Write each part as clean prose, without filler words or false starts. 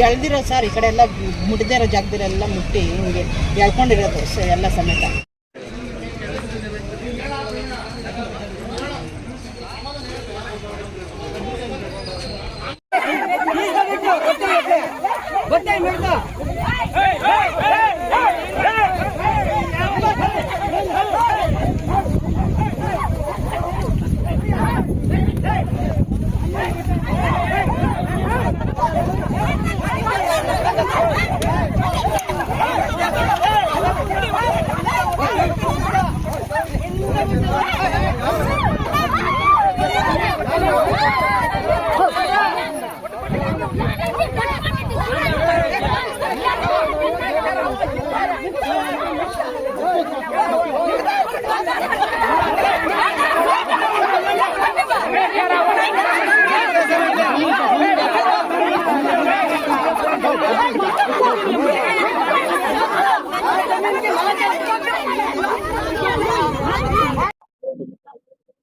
ಎಳ್ದಿರೋ sir ಈ ಕಡೆ ಎಲ್ಲ ಮುಟ್ಟಿದೇ ಇರೋ ಜಾಗದಲ್ಲೆಲ್ಲ ಮುಟ್ಟಿ ಹಿಂಗೆ ಎಳ್ಕೊಂಡಿರೋದು ಎಲ್ಲ ಸಮೇತ.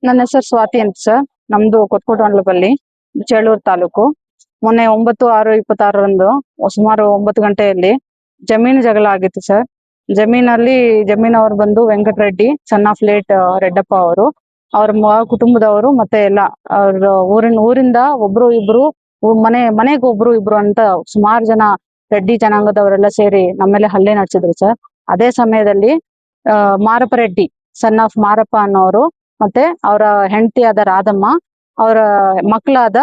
ನನ್ನ ಹೆಸರು ಸ್ವಾತಿ ಅಂತ ಸರ್. ನಮ್ದು ಕೊತ್ಕೋಟ ಮಂಡಲದಲ್ಲಿ ಚೇಳೂರು ತಾಲೂಕು. ಮೊನ್ನೆ 9/6/26 ಸುಮಾರು 9 ಗಂಟೆಯಲ್ಲಿ ಜಮೀನು ಜಗಳ ಆಗಿತ್ತು ಸರ್. ಜಮೀನವ್ರು ಬಂದು Venkatareddy son of late Reddappa ಅವರು, ಅವ್ರ ಕುಟುಂಬದವರು ಮತ್ತೆ ಎಲ್ಲ ಅವ್ರ ಊರಿಂದ ಒಬ್ರು ಇಬ್ರು ಮನೆಗೆ ಒಬ್ರು ಇಬ್ರು ಅಂತ ಸುಮಾರು ಜನ ರೆಡ್ಡಿ ಜನಾಂಗದವರೆಲ್ಲ ಸೇರಿ ನಮ್ಮೇಲೆ ಹಲ್ಲೆ ನಡೆಸಿದ್ರು ಸರ್. ಅದೇ ಸಮಯದಲ್ಲಿ ಮಾರಪ್ಪ ರೆಡ್ಡಿ ಸನ್ ಆಫ್ ಮಾರಪ್ಪ ಅನ್ನೋರು ಮತ್ತೆ ಅವರ ಹೆಂಡತಿಯಾದ ರಾಧಮ್ಮ, ಅವರ ಮಕ್ಕಳಾದ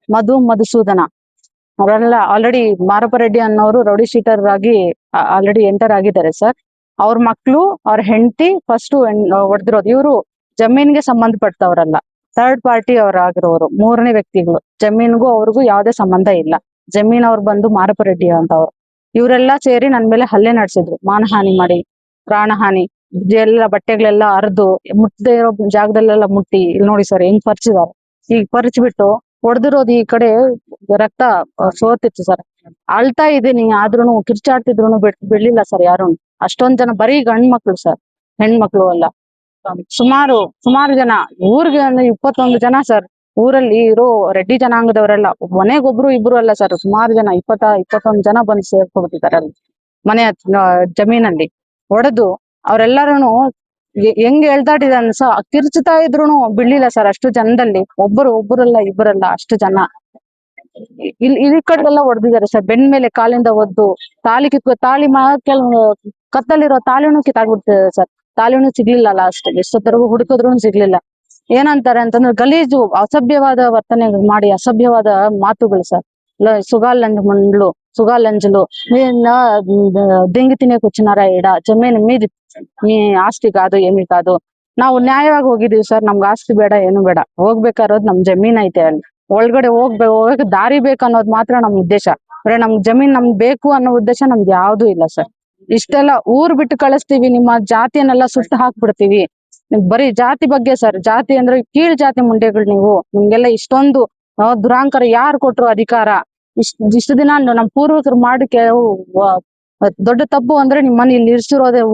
ಮಧುಸೂದನ ಅವರೆಲ್ಲ ಆಲ್ರೆಡಿ ಮಾರಪ್ಪ ರೆಡ್ಡಿ ಅನ್ನೋರು ರೌಡಿ ಶೀಟರ್ ಆಗಿ ಆಲ್ರೆಡಿ ಎಂಟರ್ ಆಗಿದ್ದಾರೆ ಸರ್. ಅವ್ರ ಮಕ್ಳು ಅವ್ರ ಹೆಂಡತಿ ಫಸ್ಟ್ ಹೊಡೆದಿರೋದು. ಇವರು ಜಮೀನ್ಗೆ ಸಂಬಂಧಪಟ್ಟವರಲ್ಲ, ಥರ್ಡ್ ಪಾರ್ಟಿ ಆಗಿರೋರು, ಮೂರನೇ ವ್ಯಕ್ತಿಗಳು. ಜಮೀನ್ಗೂ ಅವ್ರಿಗೂ ಯಾವುದೇ ಸಂಬಂಧ ಇಲ್ಲ. ಜಮೀನ್ ಅವ್ರು ಬಂದು ಮಾರಪ್ಪ ರೆಡ್ಡಿ ಅಂತವ್ರು. ಇವರೆಲ್ಲಾ ಸೇರಿ ನನ್ ಮೇಲೆ ಹಲ್ಲೆ ನಡೆಸಿದ್ರು, ಮಾನಹಾನಿ ಮಾಡಿ, ಪ್ರಾಣಹಾನಿ, ಎಲ್ಲ ಬಟ್ಟೆಗಳೆಲ್ಲ ಹರಿದು ಮುಟ್ಟದೇ ಇರೋ ಜಾಗದಲ್ಲೆಲ್ಲ ಮುಟ್ಟಿ, ಇಲ್ಲಿ ನೋಡಿ ಸರ್ ಹೆಂಗ್ ಪರ್ಚಿದಾರೆ. ಈಗ ಪರ್ಚ್ಬಿಟ್ಟು ಹೊಡೆದಿರೋದು ಈ ಕಡೆ ರಕ್ತ ಸೋರ್ತಿತ್ತು ಸರ್. ಅಳ್ತಾ ಇದೀನಿ ಆದ್ರೂನು ಕಿರ್ಚಾಡ್ತಿದ್ರು ಬಿಡ್ಲಿಲ್ಲ ಸರ್ ಯಾರು. ಅಷ್ಟೊಂದ್ ಜನ ಬರೀ ಗಂಡ್ ಮಕ್ಳು ಸರ್, ಹೆಣ್ಮಕ್ಳು ಅಲ್ಲ. ಸುಮಾರು ಜನ, ಊರಿಗೆ 21 ಜನ ಸರ್. ಊರಲ್ಲಿ ಇರೋ ರೆಡ್ಡಿ ಜನಾಂಗದವರೆಲ್ಲ ಮನೆಗೊಬ್ರು ಇಬ್ರು ಅಲ್ಲ ಸರ್, ಸುಮಾರು ಜನ 21 ಜನ ಬಂದು ಸೇರ್ಕೊಬಿಟ್ಟಿದ್ದಾರೆ ಅಲ್ಲಿ ಮನೆ ಜಮೀನಲ್ಲಿ ಹೊಡೆದು. ಅವರೆಲ್ಲರೂ ಹೆಂಗ್ ಎಳ್ದಾಟಿದೆ ಅನ್ಸ ಕಿರ್ಚ್ತಾ ಇದ್ರು ಬಿಡ್ಲಿಲ್ಲ ಸರ್. ಅಷ್ಟು ಜನದಲ್ಲಿ ಒಬ್ಬರಲ್ಲ ಇಬ್ಬರಲ್ಲ ಅಷ್ಟು ಜನ ಇಲ್ಲಿ ಕಡೆಲ್ಲ ಹೊಡೆದಿದ್ದಾರೆ ಸರ್. ಬೆನ್ ಮೇಲೆ ಕಾಲಿಂದ ಒದ್ದು ತಾಳಿ ಕತ್ತಲ್ಲಿರೋ ತಾಳಿನೂ ಕಿತ್ತಾಗ್ಬಿಡ್ತಿದೆ ಸರ್. ತಾಳಿನೂ ಸಿಗ್ಲಿಲ್ಲ ಲಾಸ್ಟ್, ಎಷ್ಟೊತ್ತರೆಗೂ ಹುಡುಕಿದ್ರು ಸಿಗ್ಲಿಲ್ಲ. ಏನಂತಾರೆ ಅಂತಂದ್ರೆ ಗಲೀಜು ಅಸಭ್ಯವಾದ ವರ್ತನೆ ಮಾಡಿ, ಅಸಭ್ಯವಾದ ಮಾತುಗಳು ಸರ್. సుగాలంజలు దెంగి తినే కూర్చున్నారా ఈడ జమీన్ మీది, మీ ఆస్తి కాదు ఏమీ కాదు. ನಾವು ನ್ಯಾಯವಾಗಿ ಹೋಗಿದೀವಿ ಸರ್, ನಮ್ಗೆ ಆಸ್ತಿ ಬೇಡ ಏನು ಬೇಡ, ಹೋಗ್ಬೇಕಾರೋದು ನಮ್ ಜಮೀನ್ ಐತೆ, ಅಲ್ಲಿ ಒಳಗಡೆ ಹೋಗಕ್ ದಾರಿ ಬೇಕು ಅನ್ನೋದು ಮಾತ್ರ ನಮ್ ಉದ್ದೇಶ. ಬರೀ ನಮ್ಗ್ ಜಮೀನ್ ನಮ್ಗ್ ಬೇಕು ಅನ್ನೋ ಉದ್ದೇಶ ನಮ್ಗೆ ಯಾವ್ದೂ ಇಲ್ಲ ಸರ್. ಇಷ್ಟೆಲ್ಲ ಊರ್ ಬಿಟ್ಟು ಕಳಿಸ್ತೀವಿ, ನಿಮ್ಮ ಜಾತಿಯನ್ನೆಲ್ಲ ಸುಟ್ಟು ಹಾಕ್ಬಿಡ್ತೀವಿ. ಬರೀ ಜಾತಿ ಬಗ್ಗೆ ಸರ್, ಜಾತಿ ಅಂದ್ರೆ ಕೀಳ್ ಜಾತಿ ಮುಂಡೆಗಳು ನೀವು. ನಿಮ್ಗೆಲ್ಲ ಇಷ್ಟೊಂದು ದುರಾಂಕಾರ ಯಾರು ಕೊಟ್ರು ಅಧಿಕಾರ? ಇಷ್ಟು ದಿನ ನಮ್ ಪೂರ್ವಕರು ಮಾಡಕ್ಕೆ ದೊಡ್ಡ ತಪ್ಪು ಅಂದ್ರೆ ನಿಮ್ಮನ್ನ ಇಲ್ಲಿ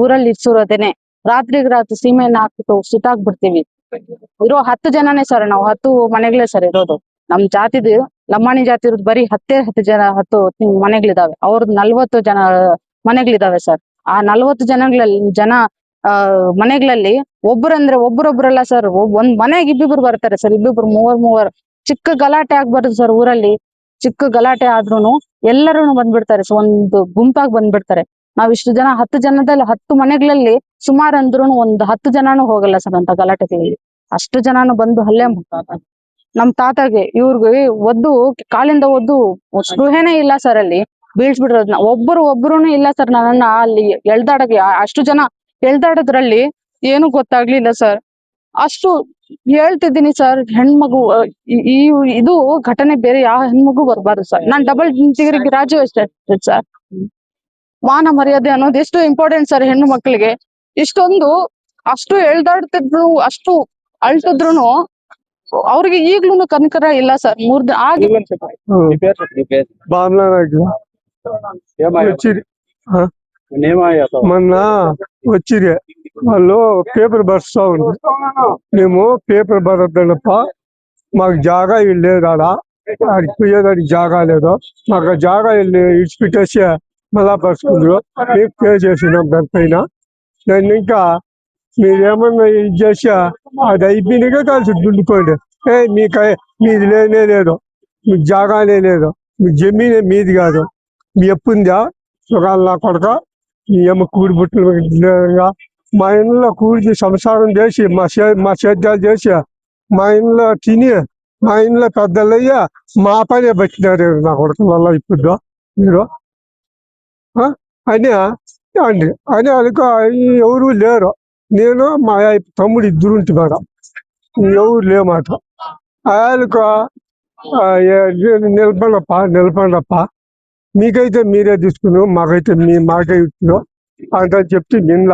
ಊರಲ್ಲಿ ಇರ್ಸಿರೋದೇನೆ. ರಾತ್ರಿಗೆ ರಾತ್ರಿ ಸೀಮೆಯನ್ನ ಹಾಕ್ಬಿಟ್ಟು ಸುಟ್ಟಾಕ್ಬಿಡ್ತೀವಿ. ಇರೋ 10 ಜನನೇ ಸರ್, ನಾವು 10 ಮನೆಗಳೇ ಸರ್ ಇರೋದು. ನಮ್ ಜಾತಿದು ಲಂಬಾಣಿ ಜಾತಿ ಇರೋದು ಬರೀ 10 ಮನೆಗಳಿದಾವೆ. ಅವ್ರದ್ದು 40 ಮನೆಗಳಿದಾವೆ ಸರ್. ಆ 40 ಜನ ಮನೆಗಳಲ್ಲಿ ಒಬ್ಬರೊಬ್ಬರಲ್ಲ ಸರ್. ಒಂದ್ ಮನೆಗೆ ಇಬ್ಬಿಬ್ರು ಬರ್ತಾರೆ ಸರ್, ಇಬ್ಬಿಬ್ರು ಮೂವರು. ಚಿಕ್ಕ ಗಲಾಟೆ ಆಗ್ಬಾರ್ದು ಸರ್ ಊರಲ್ಲಿ. ಚಿಕ್ಕ ಗಲಾಟೆ ಆದ್ರೂನು ಎಲ್ಲರೂ ಬಂದ್ಬಿಡ್ತಾರೆ ಸರ್, ಒಂದು ಗುಂಪಾಗಿ ಬಂದ್ಬಿಡ್ತಾರೆ. ನಾವ್ ಇಷ್ಟು ಜನ 10 ಜನದಲ್ಲಿ 10 ಮನೆಗಳಲ್ಲಿ ಸುಮಾರು ಅಂದ್ರೂನು ಒಂದು 10 ಜನನು ಹೋಗಲ್ಲ ಸರ್ ಅಂತ ಗಲಾಟೆಗಳಲ್ಲಿ. ಅಷ್ಟು ಜನನು ಬಂದು ಹಲ್ಲೆ ನಮ್ ತಾತಗೆ ಇವ್ರಿಗೆ ಕಾಲಿಂದ ಸ್ಪೃಹೆನೇ ಇಲ್ಲ ಸರ್. ಅಲ್ಲಿ ಬೀಳ್ಸ್ಬಿಟ್ರದ್ನ ಒಬ್ರುನು ಇಲ್ಲ ಸರ್. ನನ್ನನ್ನ ಅಲ್ಲಿ ಎಳ್ದಾಡಕ್ಕೆ ಅಷ್ಟು ಜನ ಎಳ್ದಾಡೋದ್ರಲ್ಲಿ ಏನು ಗೊತ್ತಾಗ್ಲಿಲ್ಲ ಸರ್. ಅಷ್ಟು ಹೇಳ್ತಿದ್ದೀನಿ ಸರ್. ಹೆಣ್ಮಗು ಇದು ಘಟನೆ ಬೇರೆ ಯಾವ ಹೆಣ್ಮಗು ಬರ್ಬಾರ್ದು ಸರ್. ನಾನ್ ಡಬಲ್ ಡಿಗ್ರಿ ಗ್ರಾಜುಯೇಟ್ ಸರ್. ಮಾನ ಮರ್ಯಾದೆ ಅನ್ನೋದು ಎಷ್ಟು ಇಂಪಾರ್ಟೆಂಟ್ ಸರ್ ಹೆಣ್ಣು ಮಕ್ಕಳಿಗೆ. ಅಷ್ಟು ಎಳ್ದಾಡ್ತಿದ್ರು, ಅಷ್ಟು ಅಳ್ತಿದ್ರು ಅವ್ರಿಗೆ ಈಗ್ಲೂ ಕನಿಕರ ಇಲ್ಲ ಸರ್. 3 ದಿನ ಆಗಿ మొన్న వచ్చిరే వాళ్ళు పేపర్ బరుస్తా ఉంది. మేము పేపర్ బరద్దనప్ప మాకు జాగా లేదు, ఆడికి పోయేదానికి జాగా లేదు. మాకు జాగా ఇడిచిపెట్టేసి మళ్ళా బరుచుకుందరు. మేము పే చేసినాం దానిపైన. దాన్ని ఇంకా మీరేమన్నా ఇది చేసి అది అయిపోయినాక కలిసి దున్నుకోండి. మీది లేనే లేదు, మీకు జాగానే లేదు, మీకు జమీనే మీది కాదు. మీ ఎప్పుందా సుఖాలు నా కొడక. మీ అమ్మ కూడి బుట్టలు మా ఇంట్లో కూడి సంసారం చేసి మా సేద్యాలు చేసి మా ఇంట్లో తిని మా ఇంట్లో పెద్దలయ్యా మా పనే బతికినారు నా కొడక వల్ల. ఇప్పుడు మీరు అని అండి అని అనుకో. ఎవరు లేరు. నేను మా తమ్ముడు ఇద్దరు ఉంటే మేడం, ఎవరు లేమాట. ఆయనకు నిలబడప్ప మీకైతే మీరే తీసుకున్నాం, మాకైతే మాకే ఇస్తున్నాం అంటే చెప్తే నిన్న